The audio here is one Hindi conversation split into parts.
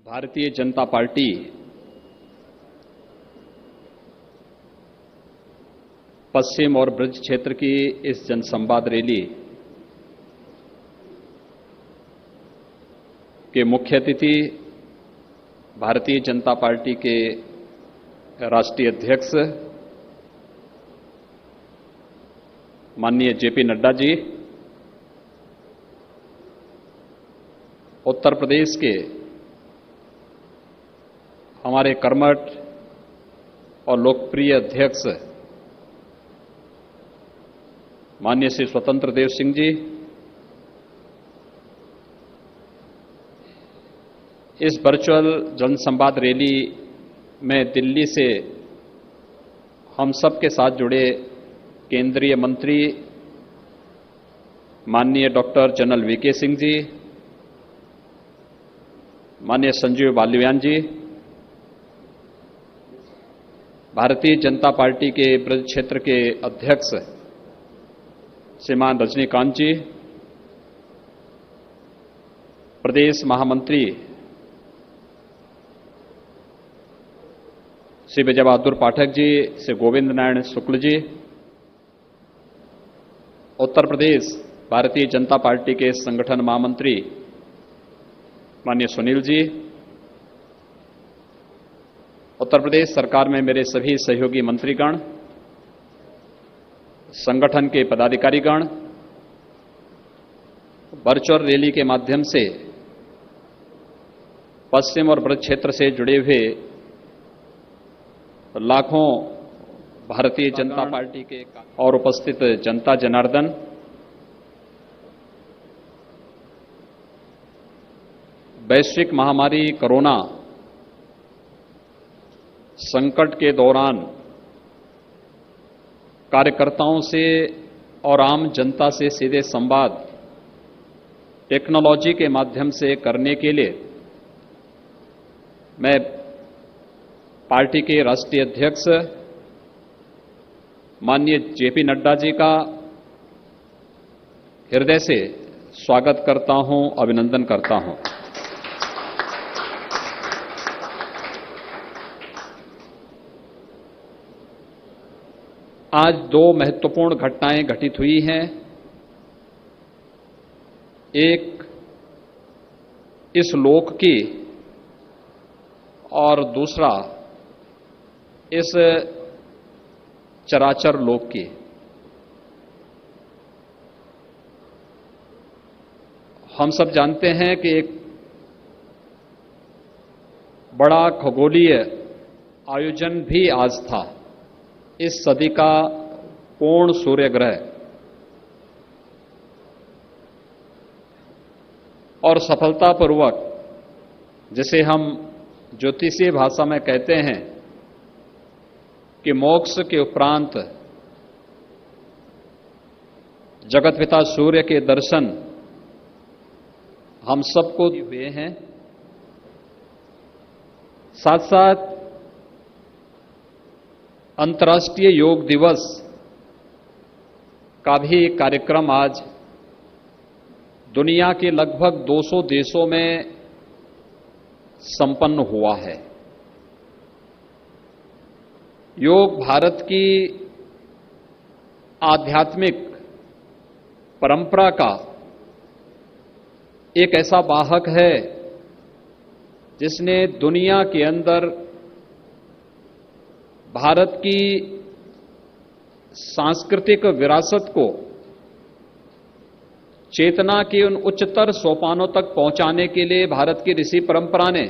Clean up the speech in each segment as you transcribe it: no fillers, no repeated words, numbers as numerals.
भारतीय जनता पार्टी पश्चिम और ब्रज क्षेत्र की इस जनसंवाद रैली के मुख्य अतिथि भारतीय जनता पार्टी के राष्ट्रीय अध्यक्ष माननीय जेपी नड्डा जी, उत्तर प्रदेश के हमारे कर्मठ और लोकप्रिय अध्यक्ष माननीय श्री स्वतंत्र देव सिंह जी, इस वर्चुअल जनसंवाद रैली में दिल्ली से हम सब के साथ जुड़े केंद्रीय मंत्री माननीय doctor general VK Singh ji, माननीय संजीव बालियान जी, भारतीय जनता पार्टी के ब्रज क्षेत्र के अध्यक्ष श्रीमान रजनीकांत जी, प्रदेश महामंत्री श्री विजय बहादुर पाठक जी, श्री गोविंद नारायण शुक्ल जी, उत्तर प्रदेश भारतीय जनता पार्टी के संगठन महामंत्री माननीय सुनील जी, उत्तर प्रदेश सरकार में मेरे सभी सहयोगी मंत्रीगण, संगठन के पदाधिकारीगण, वर्चुअल रैली के माध्यम से पश्चिम और ब्रज क्षेत्र से जुड़े हुए लाखों भारतीय जनता पार्टी के और उपस्थित जनता जनार्दन, वैश्विक महामारी कोरोना संकट के दौरान कार्यकर्ताओं से और आम जनता से सीधे संवाद टेक्नोलॉजी के माध्यम से करने के लिए मैं पार्टी के राष्ट्रीय अध्यक्ष माननीय जेपी नड्डा जी का हृदय से स्वागत करता हूं, अभिनंदन करता हूं। आज दो महत्वपूर्ण घटनाएं घटित हुई हैं। एक इस लोक की और दूसरा इस चराचर लोक की। हम सब जानते हैं कि एक बड़ा खगोलीय आयोजन भी आज था, इस सदी का पूर्ण सूर्य ग्रह, और सफलतापूर्वक, जिसे हम ज्योतिषीय भाषा में कहते हैं कि मोक्ष के उपरांत जगत पिता सूर्य के दर्शन हम सबको हुए हैं। साथ साथ अंतर्राष्ट्रीय योग दिवस का भी कार्यक्रम आज दुनिया के लगभग 200 देशों में संपन्न हुआ है। योग भारत की आध्यात्मिक परंपरा का एक ऐसा वाहक है जिसने दुनिया के अंदर भारत की सांस्कृतिक विरासत को चेतना के उन उच्चतर सोपानों तक पहुंचाने के लिए भारत की ऋषि परंपरा ने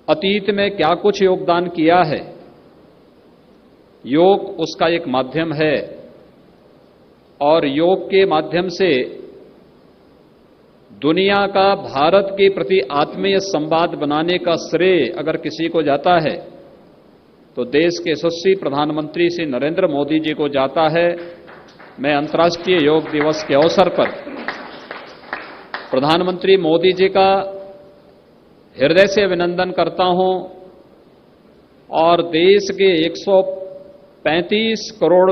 अतीत में क्या कुछ योगदान किया है। योग उसका एक माध्यम है और योग के माध्यम से दुनिया का भारत के प्रति आत्मीय संवाद बनाने का श्रेय अगर किसी को जाता है तो देश के यशस्वी प्रधानमंत्री श्री नरेंद्र मोदी जी को जाता है। मैं अंतर्राष्ट्रीय योग दिवस के अवसर पर प्रधानमंत्री मोदी जी का हृदय से अभिनंदन करता हूं और देश के 135 करोड़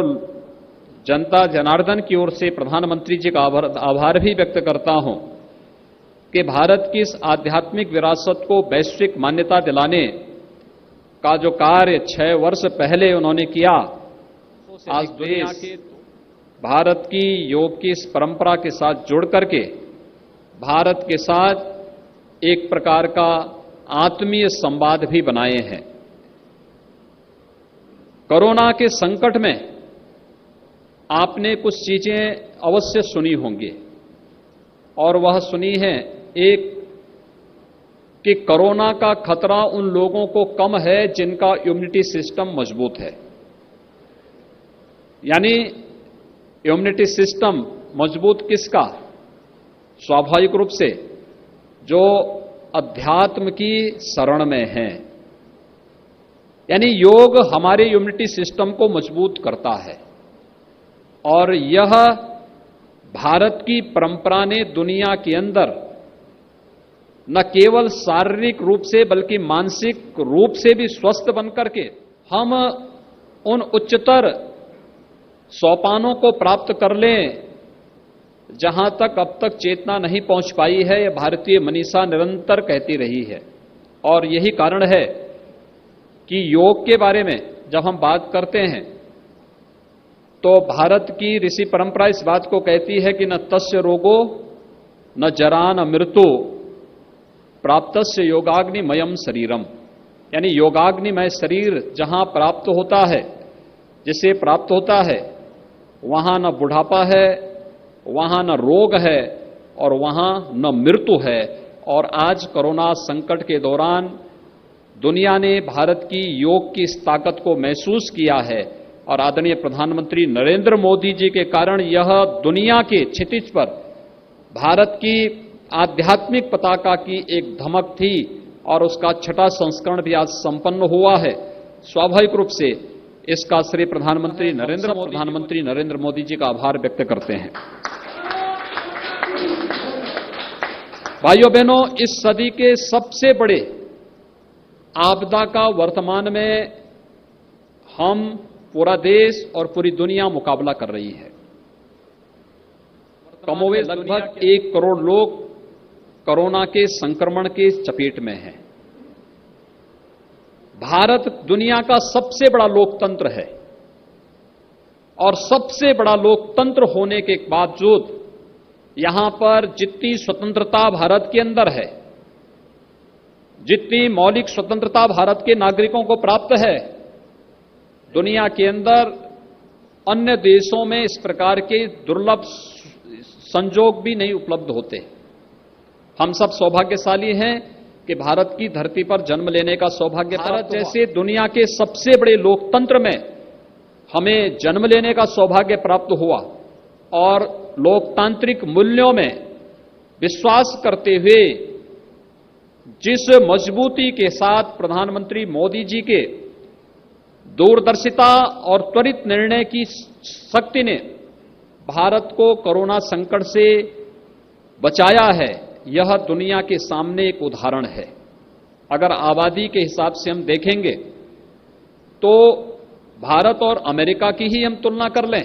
जनता जनार्दन की ओर से प्रधानमंत्री जी का आभार भी व्यक्त करता हूं कि भारत की इस आध्यात्मिक विरासत को वैश्विक मान्यता दिलाने का जो कार्य 6 वर्ष पहले उन्होंने किया, आज देश भारत की योग की इस परंपरा के साथ जुड़ करके भारत के साथ एक प्रकार का आत्मीय संवाद भी बनाए हैं। कोरोना के संकट में आपने कुछ चीजें अवश्य सुनी होंगी और वह सुनी है, एक कि कोरोना का खतरा उन लोगों को कम है जिनका इम्यूनिटी सिस्टम मजबूत है। यानी इम्यूनिटी सिस्टम मजबूत किसका? स्वाभाविक रूप से जो अध्यात्म की शरण में है। यानी योग हमारे इम्यूनिटी सिस्टम को मजबूत करता है और यह भारत की परंपरा ने दुनिया के अंदर न केवल शारीरिक रूप से बल्कि मानसिक रूप से भी स्वस्थ बनकर के हम उन उच्चतर सोपानों को प्राप्त कर लें जहां तक अब तक चेतना नहीं पहुंच पाई है, यह भारतीय मनीषा निरंतर कहती रही है। और यही कारण है कि योग के बारे में जब हम बात करते हैं तो भारत की ऋषि परंपरा इस बात को कहती है कि न तस्य रोगो न जरा न मृत्यु प्राप्तस्य योगाग्निमयम शरीरम। यानी योगाग्निमय शरीर जहां प्राप्त होता है, जिसे प्राप्त होता है, वहां न बुढ़ापा है, वहां न रोग है और वहां न मृत्यु है। और आज कोरोना संकट के दौरान दुनिया ने भारत की योग की इस ताकत को महसूस किया है और आदरणीय प्रधानमंत्री नरेंद्र मोदी जी के कारण यह दुनिया के क्षितिज पर भारत की आध्यात्मिक पताका की एक धमक थी और उसका 6वां संस्करण भी आज संपन्न हुआ है। स्वाभाविक रूप से इसका श्री प्रधानमंत्री नरेंद्र मोदी जी का आभार व्यक्त करते हैं। भाइयों बहनों, इस सदी के सबसे बड़े आपदा का वर्तमान में हम पूरा देश और पूरी दुनिया मुकाबला कर रही है। कमोबेश लगभग 1 करोड़ लोग कोरोना के संक्रमण के चपेट में हैं। भारत दुनिया का सबसे बड़ा लोकतंत्र है और सबसे बड़ा लोकतंत्र होने के बावजूद यहां पर जितनी स्वतंत्रता भारत के अंदर है, जितनी मौलिक स्वतंत्रता भारत के नागरिकों को प्राप्त है, दुनिया के अंदर अन्य देशों में इस प्रकार के दुर्लभ संजोग भी नहीं उपलब्ध होते। हम सब सौभाग्यशाली हैं कि भारत की धरती पर जन्म लेने का सौभाग्य भारत जैसे दुनिया के सबसे बड़े लोकतंत्र में हमें जन्म लेने का सौभाग्य प्राप्त हुआ और लोकतांत्रिक मूल्यों में विश्वास करते हुए जिस मजबूती के साथ प्रधानमंत्री मोदी जी के दूरदर्शिता और त्वरित निर्णय की शक्ति ने भारत को कोरोना संकट से बचाया है, यह दुनिया के सामने एक उदाहरण है। अगर आबादी के हिसाब से हम देखेंगे तो भारत और अमेरिका की ही हम तुलना कर लें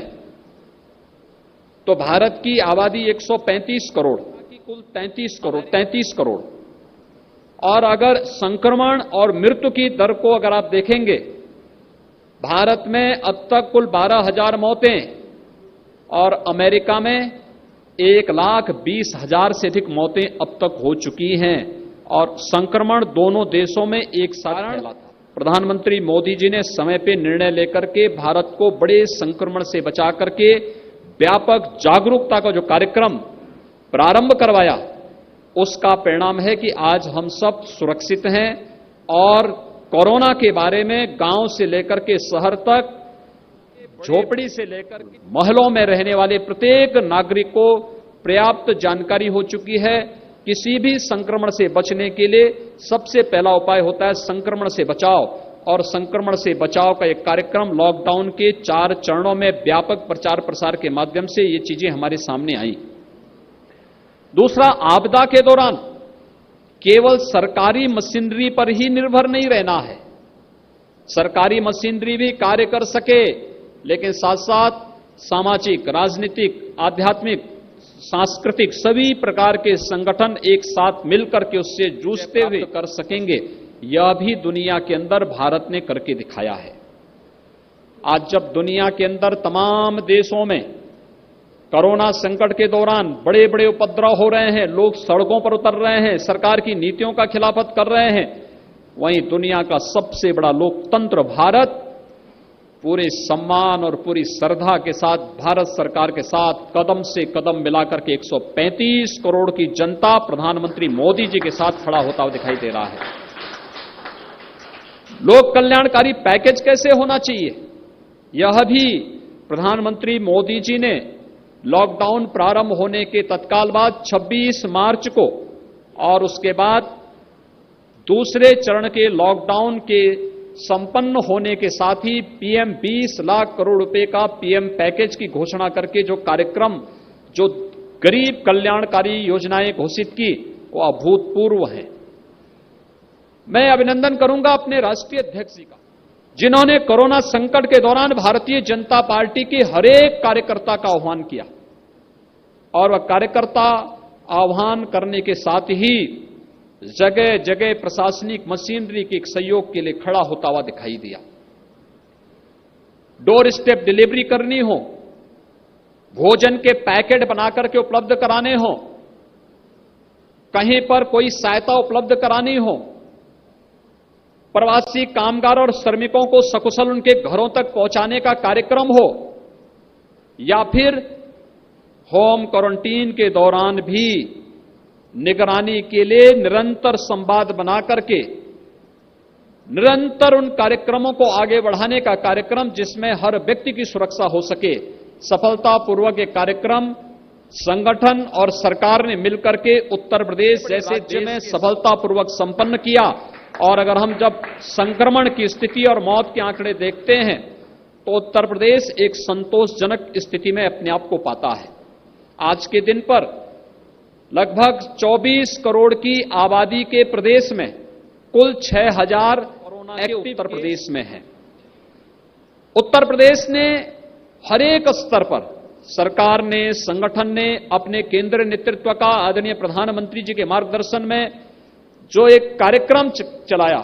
तो भारत की आबादी 135 करोड़, कुल 33 करोड़। और अगर संक्रमण और मृत्यु की दर को अगर आप देखेंगे, भारत में अब तक कुल 12,000 मौतें और अमेरिका में 1,20,000 से अधिक मौतें अब तक हो चुकी हैं और संक्रमण दोनों देशों में एक साथ फैला था। प्रधानमंत्री मोदी जी ने समय पे निर्णय लेकर के भारत को बड़े संक्रमण से बचा करके व्यापक जागरूकता का जो कार्यक्रम प्रारंभ करवाया, उसका परिणाम है कि आज हम सब सुरक्षित हैं और कोरोना के बारे में गांव से लेकर के शहर तक, झोपड़ी से लेकर महलों में रहने वाले प्रत्येक नागरिक को पर्याप्त जानकारी हो चुकी है। किसी भी संक्रमण से बचने के लिए सबसे पहला उपाय होता है संक्रमण से बचाव, और संक्रमण से बचाव का एक कार्यक्रम लॉकडाउन के 4 चरणों में व्यापक प्रचार प्रसार के माध्यम से ये चीजें हमारे सामने आई। दूसरा, आपदा के दौरान केवल सरकारी मशीनरी पर ही निर्भर नहीं रहना है। सरकारी मशीनरी भी कार्य कर सके, लेकिन साथ साथ सामाजिक, राजनीतिक, आध्यात्मिक सांस्कृतिक सभी प्रकार के संगठन एक साथ मिलकर के उससे जूझते हुए कर सकेंगे, यह भी दुनिया के अंदर भारत ने करके दिखाया है। आज जब दुनिया के अंदर तमाम देशों में कोरोना संकट के दौरान बड़े बड़े उपद्रव हो रहे हैं, लोग सड़कों पर उतर रहे हैं, सरकार की नीतियों का खिलाफत कर रहे हैं, वहीं दुनिया का सबसे बड़ा लोकतंत्र भारत पूरे सम्मान और पूरी श्रद्धा के साथ भारत सरकार के साथ कदम से कदम मिलाकर के 135 करोड़ की जनता प्रधानमंत्री मोदी जी के साथ खड़ा होता हुआ दिखाई दे रहा है। लोक कल्याणकारी पैकेज कैसे होना चाहिए, यह भी प्रधानमंत्री मोदी जी ने लॉकडाउन प्रारंभ होने के तत्काल बाद 26 मार्च को और उसके बाद दूसरे चरण के लॉकडाउन के संपन्न होने के साथ ही पीएम 20 लाख करोड़ रुपए का पीएम पैकेज की घोषणा करके जो कार्यक्रम, जो गरीब कल्याणकारी योजनाएं घोषित की, वो अभूतपूर्व हैं। मैं अभिनंदन करूंगा अपने राष्ट्रीय अध्यक्ष जी का, जिन्होंने कोरोना संकट के दौरान भारतीय जनता पार्टी के हर एक कार्यकर्ता का आह्वान किया और वह कार्यकर्ता आह्वान करने के साथ ही जगह जगह प्रशासनिक मशीनरी के सहयोग के लिए खड़ा होता हुआ दिखाई दिया। डोर स्टेप डिलीवरी करनी हो, भोजन के पैकेट बनाकर के उपलब्ध कराने हो, कहीं पर कोई सहायता उपलब्ध करानी हो, प्रवासी कामगार और श्रमिकों को सकुशल उनके घरों तक पहुंचाने का कार्यक्रम हो, या फिर होम क्वारंटीन के दौरान भी निगरानी के लिए निरंतर संवाद बना करके निरंतर उन कार्यक्रमों को आगे बढ़ाने का कार्यक्रम, जिसमें हर व्यक्ति की सुरक्षा हो सके, सफलतापूर्वक ये कार्यक्रम संगठन और सरकार ने मिलकर के उत्तर प्रदेश जैसे राज्य में सफलतापूर्वक संपन्न किया। और अगर हम जब संक्रमण की स्थिति और मौत के आंकड़े देखते हैं तो उत्तर प्रदेश एक संतोषजनक स्थिति में अपने आप को पाता है। आज के दिन पर लगभग 24 करोड़ की आबादी के प्रदेश में कुल 6000 कोरोना के उत्तर प्रदेश में है। उत्तर प्रदेश ने हर एक स्तर पर सरकार ने, संगठन ने अपने केंद्रीय नेतृत्व का आदरणीय प्रधानमंत्री जी के मार्गदर्शन में जो एक कार्यक्रम चलाया,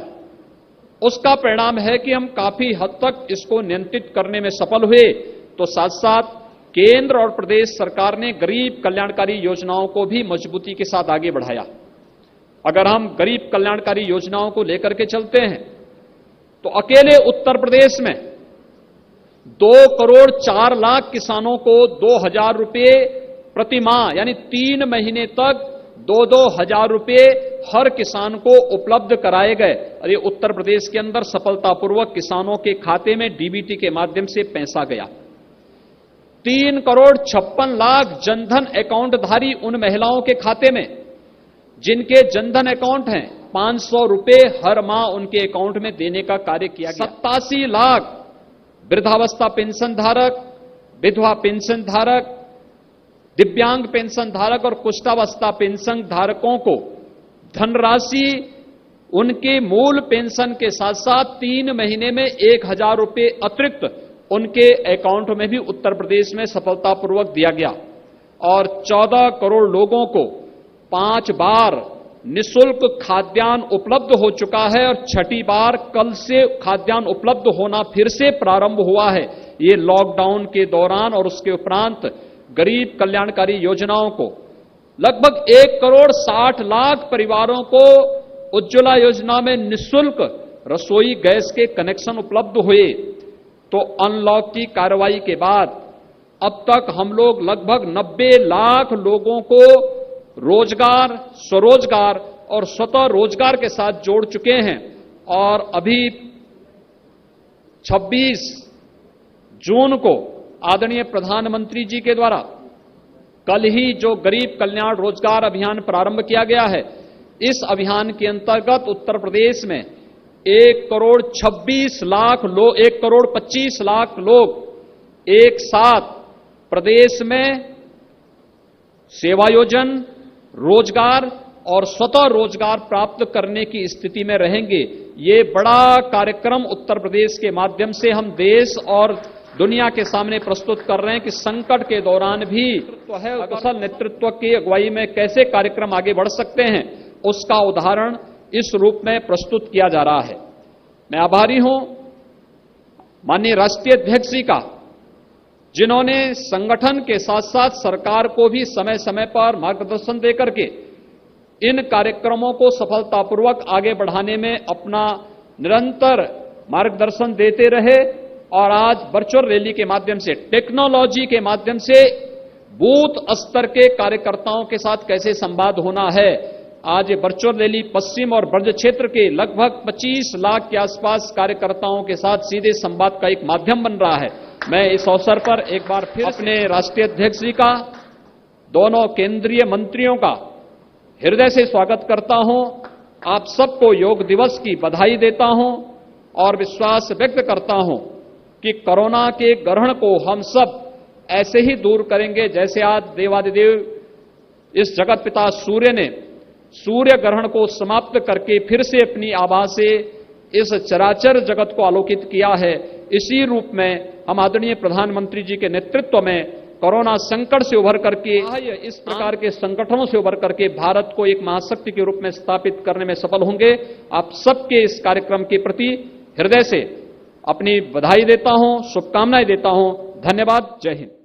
उसका परिणाम है कि हम काफी हद तक इसको नियंत्रित करने में सफल हुए। तो साथ साथ केंद्र और प्रदेश सरकार ने गरीब कल्याणकारी योजनाओं को भी मजबूती के साथ आगे बढ़ाया। अगर हम गरीब कल्याणकारी योजनाओं को लेकर के चलते हैं तो अकेले उत्तर प्रदेश में 2 करोड़ 4 लाख किसानों को 2000 रुपये प्रति माह, यानी 3 महीने तक 2-2 हजार रुपये हर किसान को उपलब्ध कराए गए। और ये उत्तर प्रदेश के अंदर सफलतापूर्वक किसानों के खाते में डीबीटी के माध्यम से पैसा गया। 3 करोड़ 56 लाख जनधन अकाउंटधारी उन महिलाओं के खाते में जिनके जनधन अकाउंट हैं, 500 रुपये हर माह उनके अकाउंट में देने का कार्य किया गया। 87 लाख वृद्धावस्था पेंशन धारक, विधवा पेंशन धारक, दिव्यांग पेंशन धारक और कुष्ठावस्था पेंशन धारकों को धनराशि उनके मूल पेंशन के साथ साथ 3 महीने में 1000 रुपये अतिरिक्त उनके अकाउंट में भी उत्तर प्रदेश में सफलतापूर्वक दिया गया। और 14 करोड़ लोगों को 5 बार निःशुल्क खाद्यान्न उपलब्ध हो चुका है और 6ठी बार कल से खाद्यान्न उपलब्ध होना फिर से प्रारंभ हुआ है। ये लॉकडाउन के दौरान और उसके उपरांत गरीब कल्याणकारी योजनाओं को लगभग 1 करोड़ 60 लाख परिवारों को उज्ज्वला योजना में निःशुल्क रसोई गैस के कनेक्शन उपलब्ध हुए। तो अनलॉक की कार्रवाई के बाद अब तक हम लोग लगभग 90 लाख लोगों को रोजगार, स्वरोजगार और स्वतः रोजगार के साथ जोड़ चुके हैं। और अभी 26 जून को आदरणीय प्रधानमंत्री जी के द्वारा कल ही जो गरीब कल्याण रोजगार अभियान प्रारंभ किया गया है, इस अभियान के अंतर्गत उत्तर प्रदेश में 1 करोड़ 26 लाख लोग, 1 करोड़ 25 लाख लोग एक साथ प्रदेश में सेवायोजन, रोजगार और स्वतः रोजगार प्राप्त करने की स्थिति में रहेंगे। ये बड़ा कार्यक्रम उत्तर प्रदेश के माध्यम से हम देश और दुनिया के सामने प्रस्तुत कर रहे हैं कि संकट के दौरान भी है कुशल नेतृत्व की अगुवाई में कैसे कार्यक्रम आगे बढ़ सकते हैं, उसका उदाहरण इस रूप में प्रस्तुत किया जा रहा है। मैं आभारी हूं माननीय राष्ट्रीय अध्यक्ष जी का, जिन्होंने संगठन के साथ साथ सरकार को भी समय समय पर मार्गदर्शन देकर के इन कार्यक्रमों को सफलतापूर्वक आगे बढ़ाने में अपना निरंतर मार्गदर्शन देते रहे और आज वर्चुअल रैली के माध्यम से, टेक्नोलॉजी के माध्यम से बूथ स्तर के कार्यकर्ताओं के साथ कैसे संवाद होना है, आज ये वर्चुअल रैली पश्चिम और ब्रज क्षेत्र के लगभग 25 लाख के आसपास कार्यकर्ताओं के साथ सीधे संवाद का एक माध्यम बन रहा है। मैं इस अवसर पर एक बार फिर अपने राष्ट्रीय अध्यक्ष जी का, दोनों केंद्रीय मंत्रियों का हृदय से स्वागत करता हूं। आप सबको योग दिवस की बधाई देता हूं और विश्वास व्यक्त करता हूं कि कोरोना के ग्रहण को हम सब ऐसे ही दूर करेंगे जैसे आज देवादिदेव इस जगत पिता सूर्य ने सूर्य ग्रहण को समाप्त करके फिर से अपनी आभा से इस चराचर जगत को आलोकित किया है। इसी रूप में हम आदरणीय प्रधानमंत्री जी के नेतृत्व में कोरोना संकट से उभर करके, इस प्रकार के संगठनों से उभर करके भारत को एक महाशक्ति के रूप में स्थापित करने में सफल होंगे। आप सबके इस कार्यक्रम के प्रति हृदय से अपनी बधाई देता हूं, शुभकामनाएं देता हूं। धन्यवाद। जय हिंद।